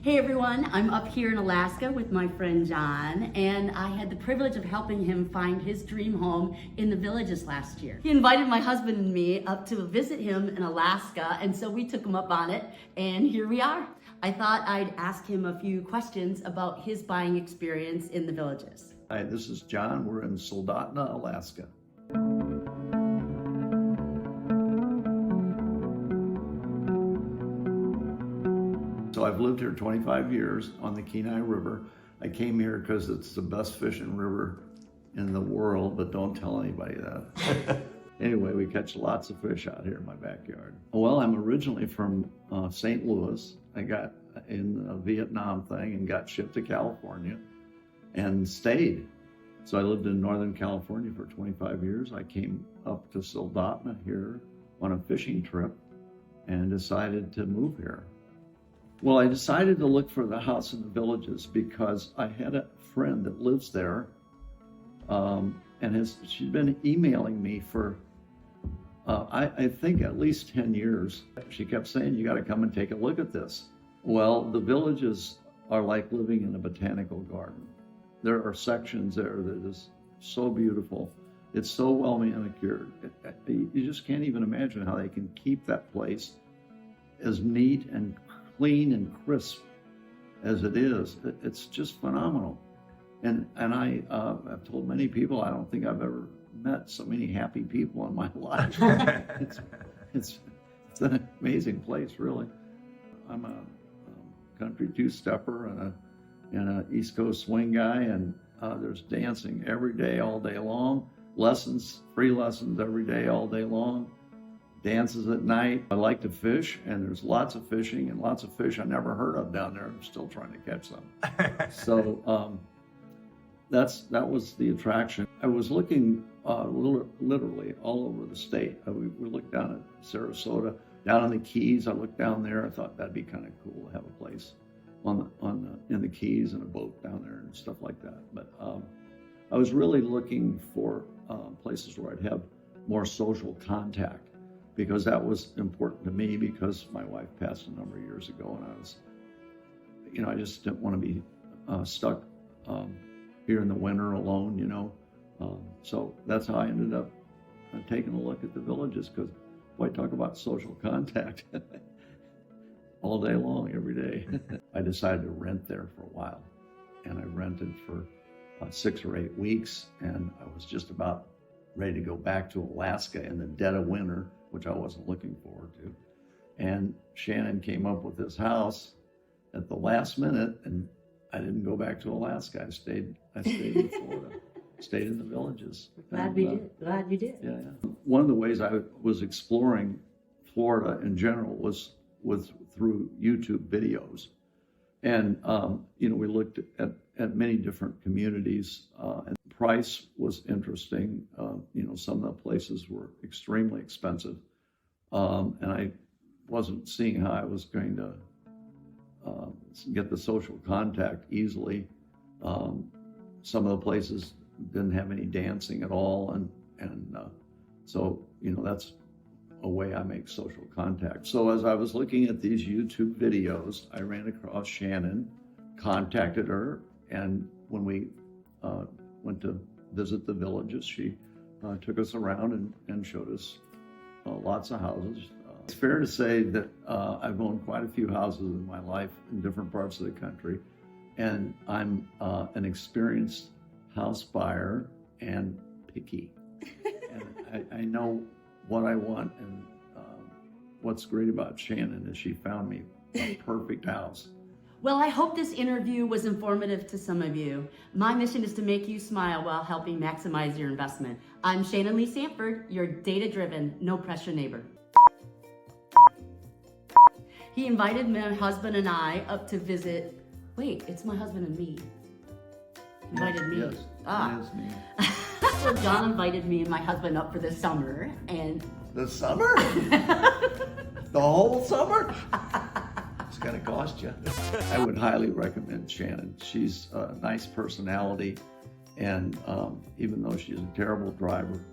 Hey everyone, I'm up here in Alaska with my friend John, and I had the privilege of helping him find his dream home in the Villages last year. He invited my husband and me up to visit him in Alaska, and so we took him up on it, and here we are. I thought I'd ask him a few questions about his buying experience in the Villages. Hi, this is John. We're in Soldotna, Alaska. So I've lived here 25 years on the Kenai River. I came here because it's the best fishing river in the world, but don't tell anybody that. Anyway, we catch lots of fish out here in my backyard. Well, I'm originally from St. Louis. I got in a Vietnam thing and got shipped to California and stayed. So I lived in Northern California for 25 years. I came up to Soldotna here on a fishing trip and decided to move here. Well, I decided to look for the house in the Villages because I had a friend that lives there, and she'd been emailing me for, I think, at least 10 years. She kept saying, "You got to come and take a look at this." Well, the Villages are like living in a botanical garden. There are sections there that is so beautiful. It's so well manicured. You just can't even imagine how they can keep that place as neat and clean and crisp as it is. It's just phenomenal. And I've told many people, I don't think I've ever met so many happy people in my life. It's an amazing place, really. I'm a country two-stepper and an East Coast swing guy, and there's dancing every day, all day long. Lessons, free lessons every day, all day long. Dances at night. I like to fish, and there's lots of fishing and lots of fish I never heard of down there. I'm still trying to catch them. So that was the attraction. I was looking literally all over the state. We looked down at Sarasota, down in the Keys. I looked down there. I thought that'd be kind of cool to have a place in the Keys and a boat down there and stuff like that. But I was really looking for places where I'd have more social contact, because that was important to me, because my wife passed a number of years ago, and I just didn't want to be stuck here in the winter alone, So that's how I ended up taking a look at the Villages, because, boy, talk about social contact all day long, every day. I decided to rent there for a while, and I rented for 6 or 8 weeks, and I was just about ready to go back to Alaska in the dead of winter, which I wasn't looking forward to. And Shannon came up with this house at the last minute, and I didn't go back to Alaska. I stayed in Florida, stayed in the Villages. Glad you did. Yeah. One of the ways I was exploring Florida in general was through YouTube videos. And, we looked at many different communities, and the price was interesting. Some of the places were extremely expensive, and I wasn't seeing how I was going to get the social contact easily. Some of the places didn't have any dancing at all, and so that's a way I make social contact. So as I was looking at these YouTube videos, I ran across Shannon, contacted her, and when we went to visit the Villages, she took us around and showed us lots of houses. It's fair to say that I've owned quite a few houses in my life in different parts of the country, and I'm an experienced house buyer and picky. And I know what I want, and what's great about Shannon is she found me a perfect house. Well, I hope this interview was informative to some of you. My mission is to make you smile while helping maximize your investment. I'm Shannon Lee Sanford, your data-driven, no-pressure neighbor. He invited my husband and I up to visit. Wait, it's my husband and me. Invited me. Yes, it is me. So John invited me and my husband up for the summer, and The summer? The whole summer? It's gonna cost you. I would highly recommend Shannon. She's a nice personality, and even though she's a terrible driver.